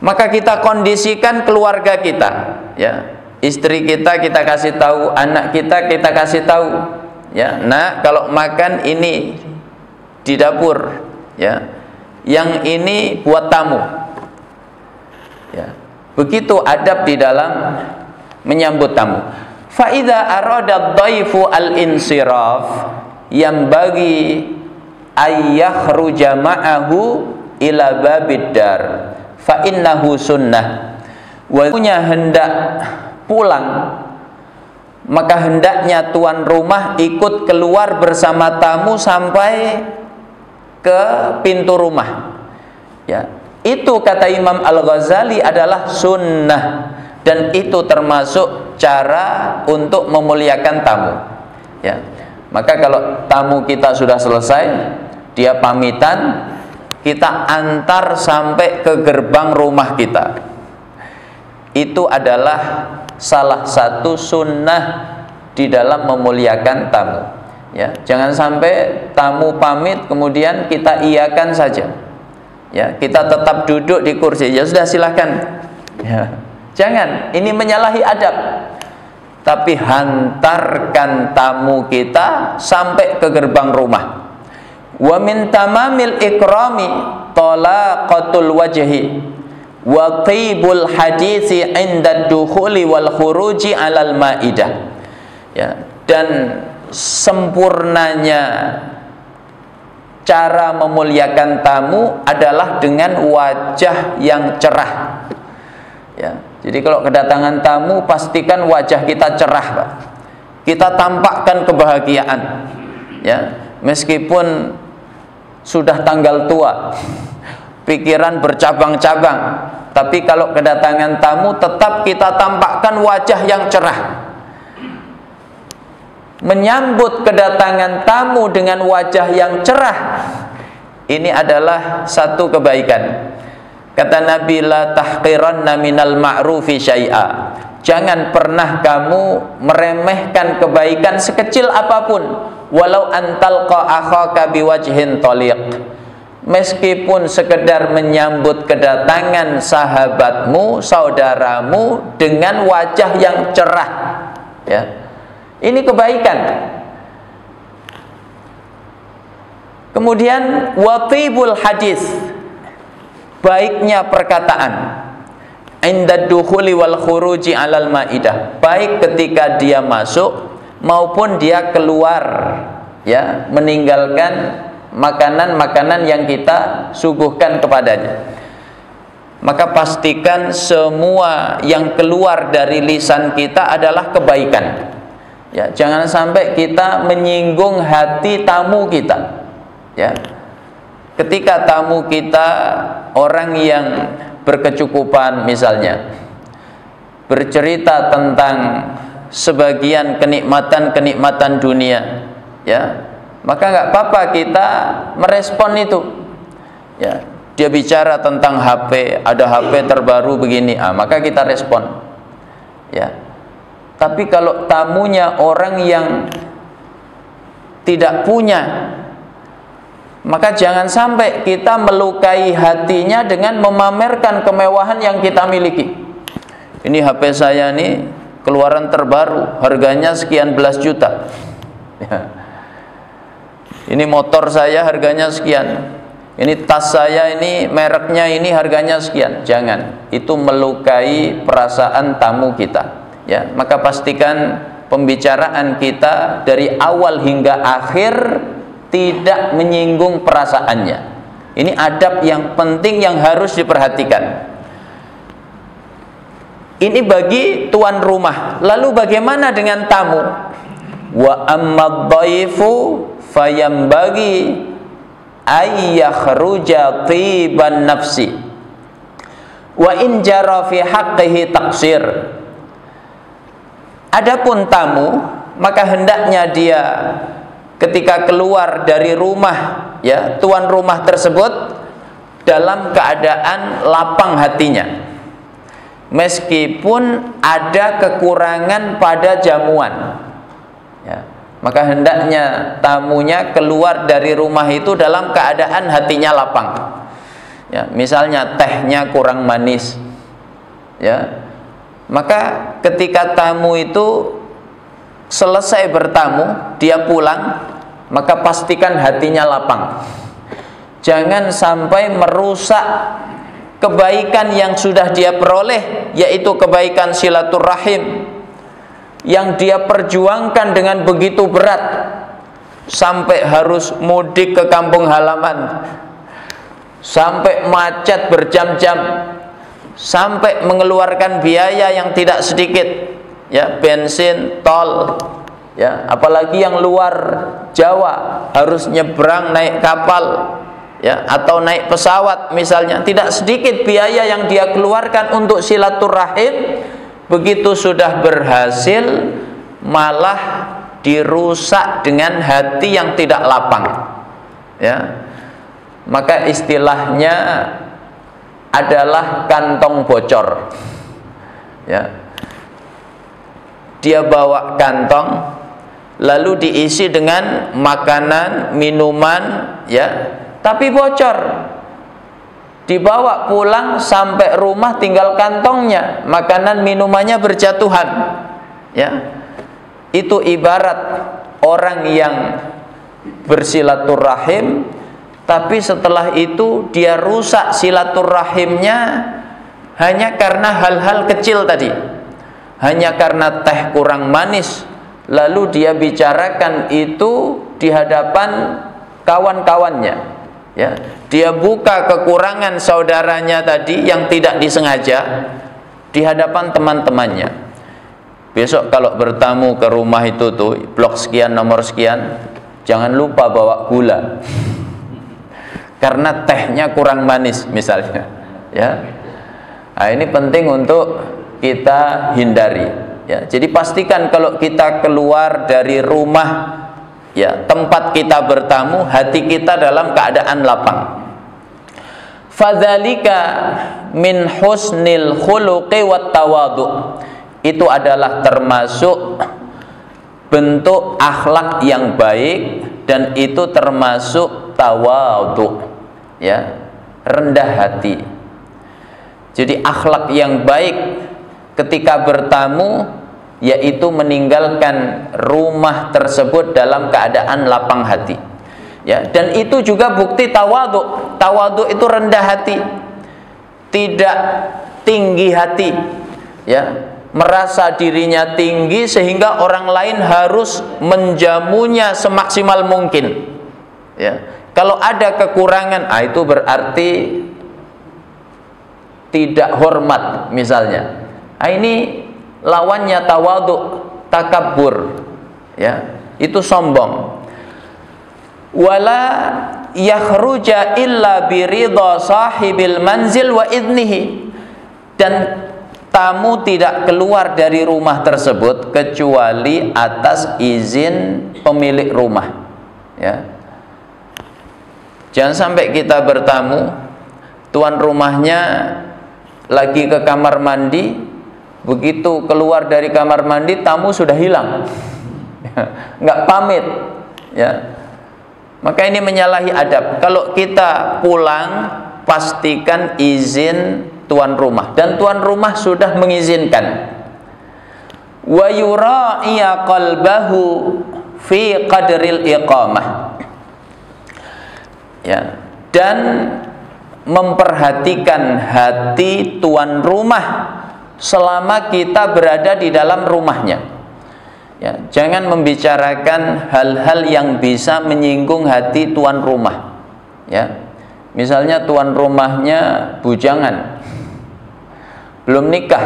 Maka kita kondisikan keluarga kita, ya. Istri kita kasih tahu, anak kita kasih tahu, ya. Nah, kalau makan ini di dapur, ya, yang ini buat tamu. Ya, begitu adab di dalam menyambut tamu. Fa idza arada dhaifu al-insiraf yambagi ayyakhruja ma'ahu ila babid dar fa innahu sunnah. Wa punya hendak pulang, maka hendaknya tuan rumah ikut keluar bersama tamu sampai ke pintu rumah. Ya, itu kata Imam Al-Ghazali adalah sunnah, dan itu termasuk cara untuk memuliakan tamu. Ya, maka kalau tamu kita sudah selesai, dia pamitan, kita antar sampai ke gerbang rumah kita. Itu adalah salah satu sunnah di dalam memuliakan tamu. Ya, jangan sampai tamu pamit kemudian kita iyakan saja. Ya, kita tetap duduk di kursi. Ya sudah, silahkan. Ya, jangan. Ini menyalahi adab. Tapi hantarkan tamu kita sampai ke gerbang rumah. Wa min tamamil ikrami talaqatul wajhi wa tibul hadisi inda dukhuli wal khuruji alal maidah. Ya, dan sempurnanya cara memuliakan tamu adalah dengan wajah yang cerah. Ya, jadi kalau kedatangan tamu, pastikan wajah kita cerah, Pak. Kita tampakkan kebahagiaan. Ya, meskipun sudah tanggal tua, pikiran bercabang-cabang, tapi kalau kedatangan tamu tetap kita tampakkan wajah yang cerah. Menyambut kedatangan tamu dengan wajah yang cerah, ini adalah satu kebaikan. Kata Nabi, la tahqiranna minal ma'rufi syai'a. Jangan pernah kamu meremehkan kebaikan sekecil apapun, walau antalqa akhaka biwajhin taliq. Meskipun sekedar menyambut kedatangan sahabatmu, saudaramu dengan wajah yang cerah. Ya, ini kebaikan. Kemudian watibul hadis, baiknya perkataan. Inda dukhuli wal khuruji alal maidah, baik ketika dia masuk maupun dia keluar, ya, meninggalkan makanan-makanan yang kita suguhkan kepadanya. Maka pastikan semua yang keluar dari lisan kita adalah kebaikan. Ya, jangan sampai kita menyinggung hati tamu kita. Ya, ketika tamu kita orang yang berkecukupan misalnya, bercerita tentang sebagian kenikmatan-kenikmatan dunia, ya, maka nggak apa-apa kita merespon itu. Ya, dia bicara tentang HP, ada HP terbaru begini, maka kita respon. Ya, tapi kalau tamunya orang yang tidak punya, maka jangan sampai kita melukai hatinya dengan memamerkan kemewahan yang kita miliki. Ini HP saya nih keluaran terbaru, harganya sekian belas juta. Ya. Ini motor saya harganya sekian. Ini tas saya ini mereknya ini harganya sekian. Jangan. Itu melukai perasaan tamu kita. Ya, maka pastikan pembicaraan kita dari awal hingga akhir tidak menyinggung perasaannya. Ini adab yang penting yang harus diperhatikan. Ini bagi tuan rumah. Lalu bagaimana dengan tamu? Wa amma dhaifu fayambagi ayyakhruja tiban nafsi wa in jara fi haqqihi taqsir. Adapun tamu, maka hendaknya dia ketika keluar dari rumah, ya, tuan rumah tersebut dalam keadaan lapang hatinya, meskipun ada kekurangan pada jamuan. Ya, maka hendaknya tamunya keluar dari rumah itu dalam keadaan hatinya lapang. Ya, misalnya tehnya kurang manis, ya, maka ketika tamu itu selesai bertamu, dia pulang, maka pastikan hatinya lapang. Jangan sampai merusak kebaikan yang sudah dia peroleh, yaitu kebaikan silaturahim yang dia perjuangkan dengan begitu berat, sampai harus mudik ke kampung halaman, sampai macet berjam-jam, sampai mengeluarkan biaya yang tidak sedikit, ya, bensin, tol, ya, apalagi yang luar Jawa harus nyebrang naik kapal, ya, atau naik pesawat misalnya, tidak sedikit biaya yang dia keluarkan untuk silaturahim. Begitu sudah berhasil, malah dirusak dengan hati yang tidak lapang, ya. Maka istilahnya adalah kantong bocor, ya. Dia bawa kantong lalu diisi dengan makanan, minuman, ya, tapi bocor. Dibawa pulang sampai rumah tinggal kantongnya, makanan minumannya berjatuhan, ya. Itu ibarat orang yang bersilaturahim, tapi setelah itu dia rusak silaturahimnya hanya karena hal-hal kecil tadi, hanya karena teh kurang manis, lalu dia bicarakan itu di hadapan kawan-kawannya, ya. Dia buka kekurangan saudaranya tadi yang tidak disengaja di hadapan teman-temannya. Besok kalau bertamu ke rumah itu tuh, blok sekian nomor sekian, jangan lupa bawa gula karena tehnya kurang manis misalnya, ya. Nah, ini penting untuk kita hindari, ya. Jadi pastikan kalau kita keluar dari rumah, ya, tempat kita bertamu, hati kita dalam keadaan lapang. Fadzalika min husnil khuluqi wat tawadhu. Itu adalah termasuk bentuk akhlak yang baik, dan itu termasuk tawadhu, ya, rendah hati. Jadi akhlak yang baik ketika bertamu yaitu meninggalkan rumah tersebut dalam keadaan lapang hati, ya. Dan itu juga bukti tawadhu. Tawadhu itu rendah hati, tidak tinggi hati, ya, merasa dirinya tinggi sehingga orang lain harus menjamunya semaksimal mungkin, ya. Kalau ada kekurangan, itu berarti tidak hormat misalnya. Ini lawannya tawadhu, takabbur, ya, itu sombong. Wala yakhruja illa biridha sahibil manzil wa idnihi. Dan tamu tidak keluar dari rumah tersebut kecuali atas izin pemilik rumah, ya. Jangan sampai kita bertamu, tuan rumahnya lagi ke kamar mandi, begitu keluar dari kamar mandi tamu sudah hilang, nggak pamit, ya. Maka ini menyalahi adab. Kalau kita pulang, pastikan izin tuan rumah, dan tuan rumah sudah mengizinkan. Wa yura'iya qalbahu fi qadril iqamah, ya. Dan memperhatikan hati tuan rumah selama kita berada di dalam rumahnya, ya. Jangan membicarakan hal-hal yang bisa menyinggung hati tuan rumah, ya. Misalnya tuan rumahnya bujangan, belum nikah,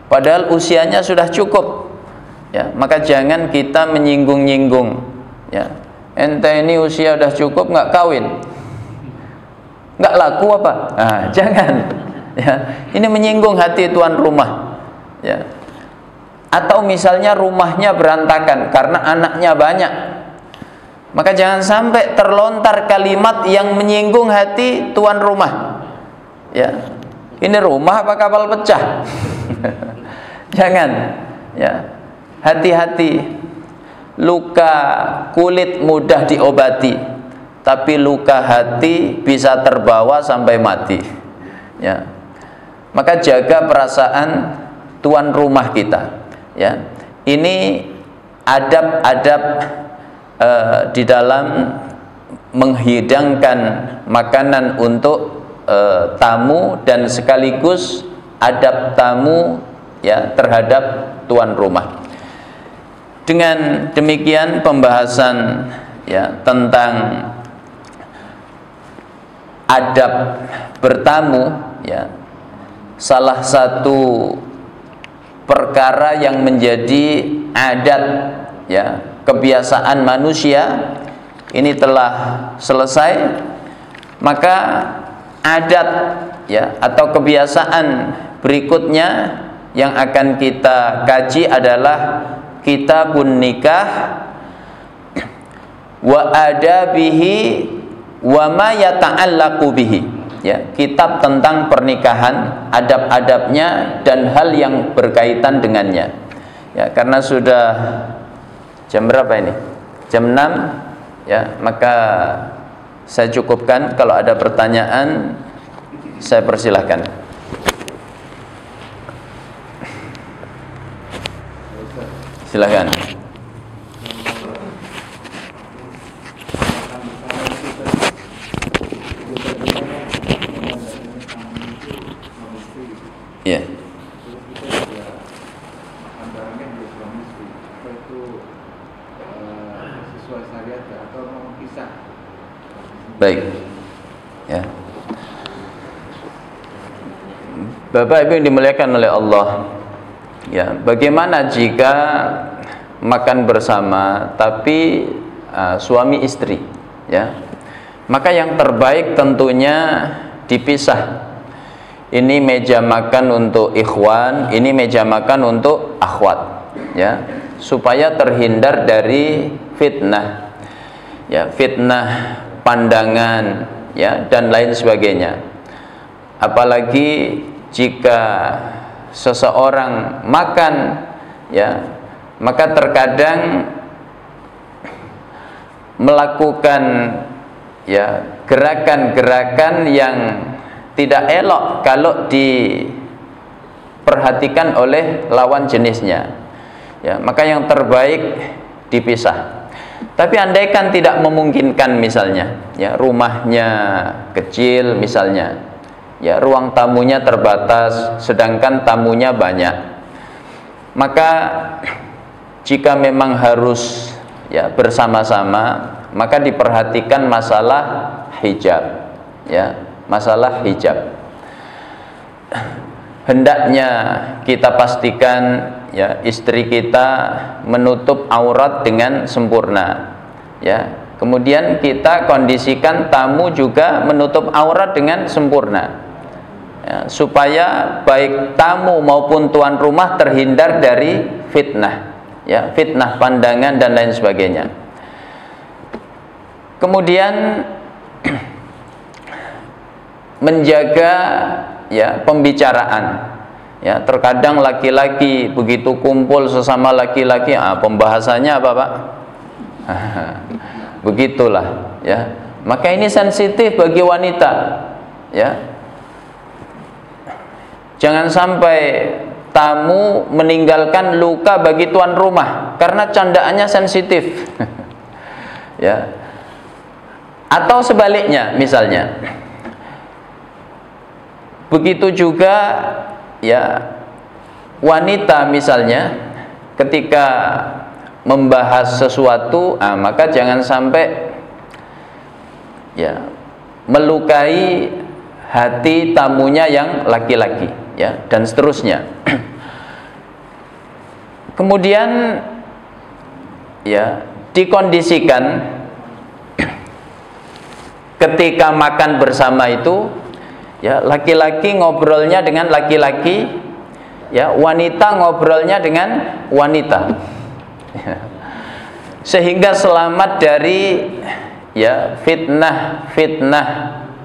padahal usianya sudah cukup, ya. Maka jangan kita menyinggung-nyinggung, ya. Ente ini usia udah cukup nggak kawin, nggak laku apa? Nah, jangan, ya. Ini menyinggung hati tuan rumah, ya. Atau misalnya rumahnya berantakan karena anaknya banyak, maka jangan sampai terlontar kalimat yang menyinggung hati tuan rumah, ya. Ini rumah apa kapal pecah? Jangan, ya. Hati-hati. Luka kulit mudah diobati, tapi luka hati bisa terbawa sampai mati, ya. Maka jaga perasaan tuan rumah kita, ya. Ini adab-adab di dalam menghidangkan makanan untuk tamu dan sekaligus adab tamu ya terhadap tuan rumah. Dengan demikian pembahasan ya tentang adab bertamu ya, salah satu perkara yang menjadi adat ya, kebiasaan manusia ini telah selesai, maka adat ya atau kebiasaan berikutnya yang akan kita kaji adalah kitabun nikah wa adabihi wa ma yata'allaqu bihi ya, kitab tentang pernikahan, adab-adabnya dan hal yang berkaitan dengannya ya. Karena sudah jam berapa ini? Jam 6 ya, maka saya cukupkan. Kalau ada pertanyaan saya persilahkan. Silahkan. Iya. Baik. Ya. Bapak Ibu yang dimuliakan oleh Allah. Ya, bagaimana jika makan bersama tapi suami istri ya? Maka yang terbaik tentunya dipisah. Ini meja makan untuk ikhwan, ini meja makan untuk akhwat ya, supaya terhindar dari fitnah ya, fitnah pandangan ya dan lain sebagainya. Apalagi jika seseorang makan ya, maka terkadang melakukan ya gerakan-gerakan yang tidak elok kalau diperhatikan oleh lawan jenisnya ya, maka yang terbaik dipisah. Tapi andaikan tidak memungkinkan, misalnya ya rumahnya kecil misalnya ya, ruang tamunya terbatas sedangkan tamunya banyak, maka jika memang harus ya bersama-sama, maka diperhatikan masalah hijab ya, masalah hijab. Hendaknya kita pastikan ya istri kita menutup aurat dengan sempurna ya. Kemudian kita kondisikan tamu juga menutup aurat dengan sempurna ya, supaya baik tamu maupun tuan rumah terhindar dari fitnah ya, fitnah pandangan dan lain sebagainya. Kemudian menjaga ya pembicaraan ya. Terkadang laki-laki begitu kumpul sesama laki-laki, pembahasannya apa Pak? Begitulah ya. Maka ini sensitif bagi wanita ya. Jangan sampai tamu meninggalkan luka bagi tuan rumah karena candaannya sensitif ya. Atau sebaliknya misalnya. Begitu juga ya wanita misalnya ketika membahas sesuatu, maka jangan sampai ya melukai hati tamunya yang laki-laki ya, dan seterusnya. Kemudian ya dikondisikan ketika makan bersama itu ya, laki-laki ngobrolnya dengan laki-laki ya, wanita ngobrolnya dengan wanita ya. Sehingga selamat dari ya fitnah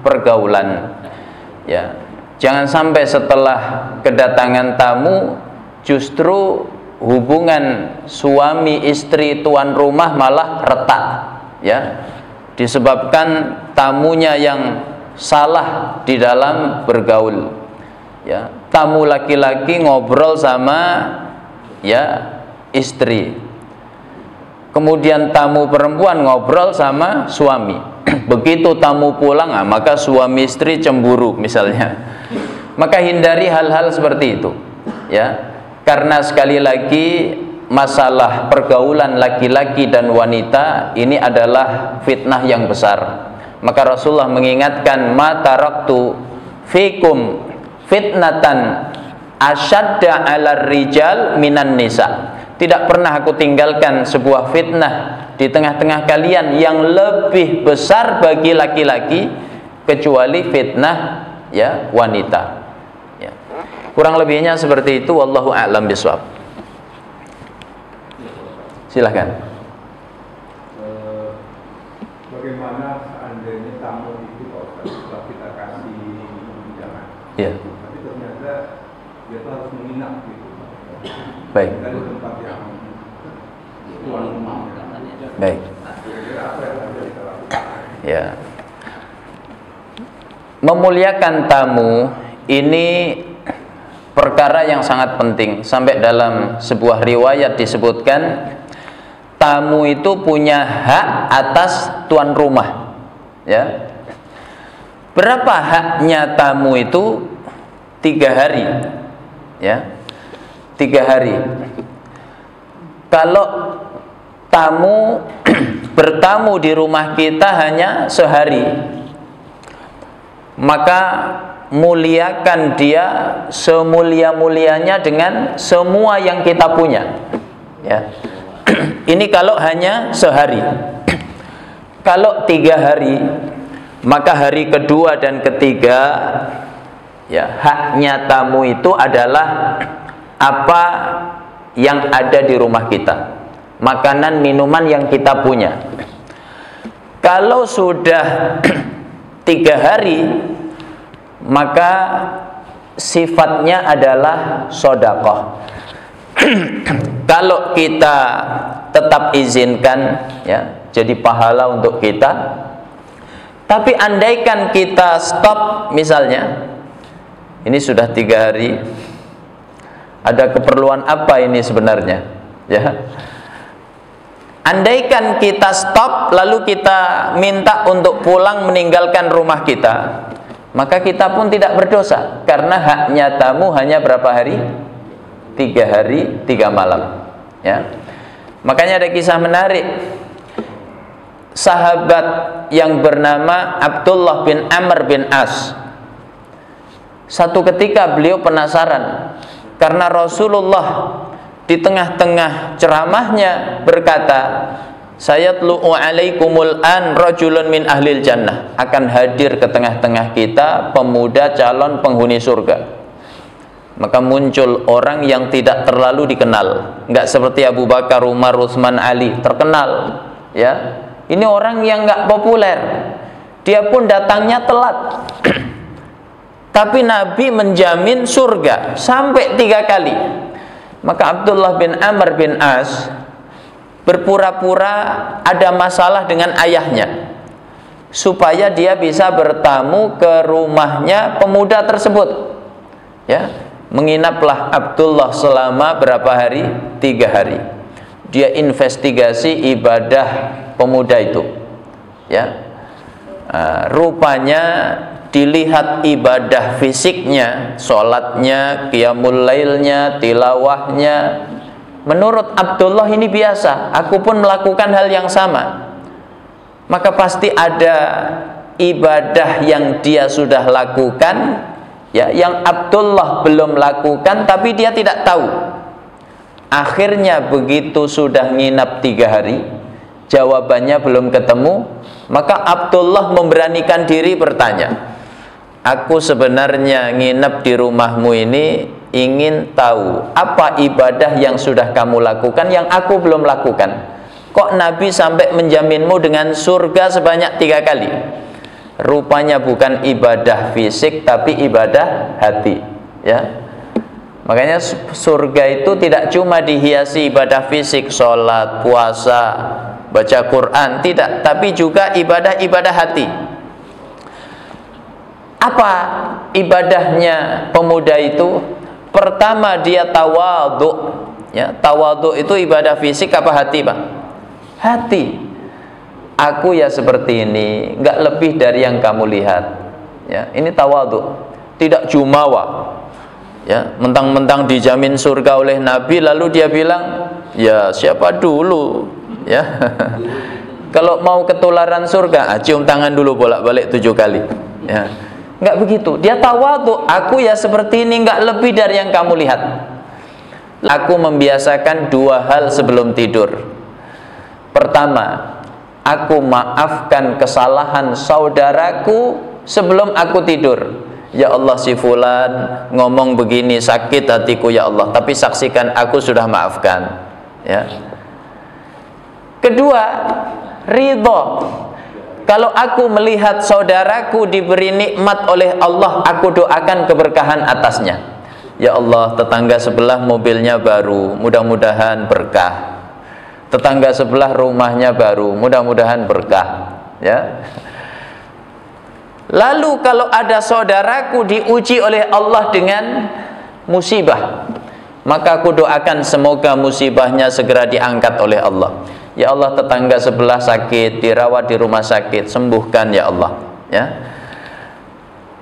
pergaulan ya. Jangan sampai setelah kedatangan tamu justru hubungan suami istri tuan rumah malah retak ya, disebabkan tamunya yang salah di dalam bergaul ya. Tamu laki-laki ngobrol sama ya istri, kemudian tamu perempuan ngobrol sama suami begitu tamu pulang, maka suami istri cemburu misalnya. Maka hindari hal-hal seperti itu, ya. Karena sekali lagi masalah pergaulan laki-laki dan wanita ini adalah fitnah yang besar. Maka Rasulullah mengingatkan, ma taraktu fikum fitnatan asyadda 'alar rijal minan nisa. Tidak pernah aku tinggalkan sebuah fitnah di tengah-tengah kalian yang lebih besar bagi laki-laki kecuali fitnah, ya, wanita. Ya. Kurang lebihnya seperti itu, wallahu a'lam bishawab. Silahkan. Bagaimana seandainya tamu itu kalau kita kasih hidangan, Ya. tapi ternyata dia harus menginap gitu. Baik. Dari tempat yang tuan rumah. Baik. Kira-kira apa yang harus kita lakukan? Ya. Memuliakan tamu ini perkara yang sangat penting. Sampai dalam sebuah riwayat disebutkan tamu itu punya hak atas tuan rumah, ya. Berapa haknya tamu itu? 3 hari, ya. 3 hari. Kalau tamu bertamu di rumah kita hanya sehari, maka muliakan dia semulia-mulianya dengan semua yang kita punya, ya. Ini kalau hanya sehari. Kalau 3 hari, maka hari kedua dan ketiga, ya, haknya tamu itu adalah apa yang ada di rumah kita, makanan minuman yang kita punya. Kalau sudah 3 hari, maka sifatnya adalah sedekah. Kalau kita tetap izinkan, ya, jadi pahala untuk kita. Tapi andaikan kita stop, misalnya ini sudah 3 hari, ada keperluan apa ini sebenarnya, ya. Andaikan kita stop lalu kita minta untuk pulang meninggalkan rumah kita, maka kita pun tidak berdosa, karena haknya tamu hanya berapa hari? 3 hari 3 malam, ya. Makanya ada kisah menarik. Sahabat yang bernama Abdullah bin Amr bin As, satu ketika beliau penasaran karena Rasulullah di tengah-tengah ceramahnya berkata, sayatlu'u alaikumul an rajulun min ahlil jannah, akan hadir ke tengah-tengah kita pemuda calon penghuni surga. Maka muncul orang yang tidak terlalu dikenal, nggak seperti Abu Bakar, Umar, Utsman, Ali, terkenal, ya. Ini orang yang nggak populer, dia pun datangnya telat. Tapi Nabi menjamin surga sampai 3 kali. Maka Abdullah bin Amr bin As berpura-pura ada masalah dengan ayahnya, supaya dia bisa bertamu ke rumahnya pemuda tersebut, ya. Menginaplah Abdullah selama berapa hari? 3 hari. Dia investigasi ibadah pemuda itu, ya. Rupanya dilihat ibadah fisiknya, sholatnya, qiyamul lailnya, tilawahnya, menurut Abdullah ini biasa, aku pun melakukan hal yang sama. Maka pasti ada ibadah yang dia sudah lakukan, ya, yang Abdullah belum lakukan tapi dia tidak tahu. Akhirnya begitu sudah nginap 3 hari, jawabannya belum ketemu, maka Abdullah memberanikan diri bertanya, aku sebenarnya nginep di rumahmu ini ingin tahu apa ibadah yang sudah kamu lakukan yang aku belum lakukan. Kok Nabi sampai menjaminmu dengan surga sebanyak 3 kali? Rupanya bukan ibadah fisik tapi ibadah hati, ya. Makanya surga itu tidak cuma dihiasi ibadah fisik, sholat, puasa, baca Quran, tidak, tapi juga ibadah-ibadah hati. Apa ibadahnya pemuda itu? Pertama, dia tawadhu, ya. Tawadhu itu ibadah fisik apa hati, Pak? Hati. aku ya seperti ini, nggak lebih dari yang kamu lihat. Ya, ini tawadhu, tidak jumawa. Ya, mentang-mentang dijamin surga oleh Nabi, lalu dia bilang, ya siapa dulu? Ya, kalau mau ketularan surga, cium tangan dulu bolak-balik 7 kali. Ya, nggak begitu. Dia tawadhu, aku ya seperti ini, nggak lebih dari yang kamu lihat. Aku membiasakan 2 hal sebelum tidur. Pertama, aku maafkan kesalahan saudaraku sebelum aku tidur. Ya Allah, si fulan ngomong begini, sakit hatiku ya Allah, tapi saksikan aku sudah maafkan. Ya. Kedua, ridho. Kalau aku melihat saudaraku diberi nikmat oleh Allah, aku doakan keberkahan atasnya. Ya Allah, tetangga sebelah mobilnya baru, mudah-mudahan berkah. Tetangga sebelah rumahnya baru, mudah-mudahan berkah. Ya. Lalu kalau ada saudaraku diuji oleh Allah dengan musibah, maka aku doakan semoga musibahnya segera diangkat oleh Allah. Ya Allah, tetangga sebelah sakit, dirawat di rumah sakit, sembuhkan ya Allah. Ya.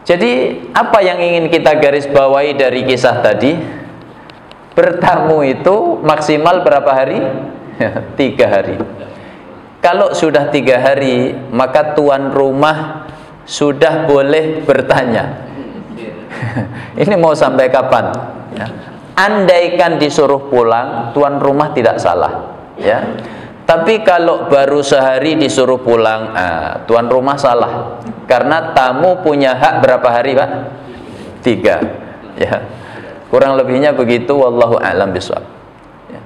Jadi apa yang ingin kita garis bawahi dari kisah tadi? Bertamu itu maksimal berapa hari? 3 hari. Kalau sudah 3 hari, maka tuan rumah sudah boleh bertanya. Ini mau sampai kapan? Ya. Andaikan disuruh pulang, tuan rumah tidak salah. Ya. Tapi kalau baru sehari disuruh pulang, tuan rumah salah. Karena tamu punya hak berapa hari, Pak? 3. Ya. Kurang lebihnya begitu. Wallahu a'lam bishawab. Ya.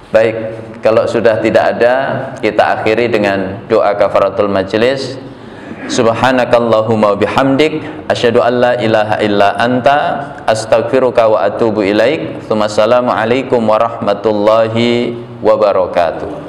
Baik, kalau sudah tidak ada, kita akhiri dengan doa kafaratul majlis. Subhanakallahumma bihamdik, asyhadu an la ilaha illa anta, astaghfiruka wa atubu ilaik. Assalamualaikum warahmatullahi wabarakatuh.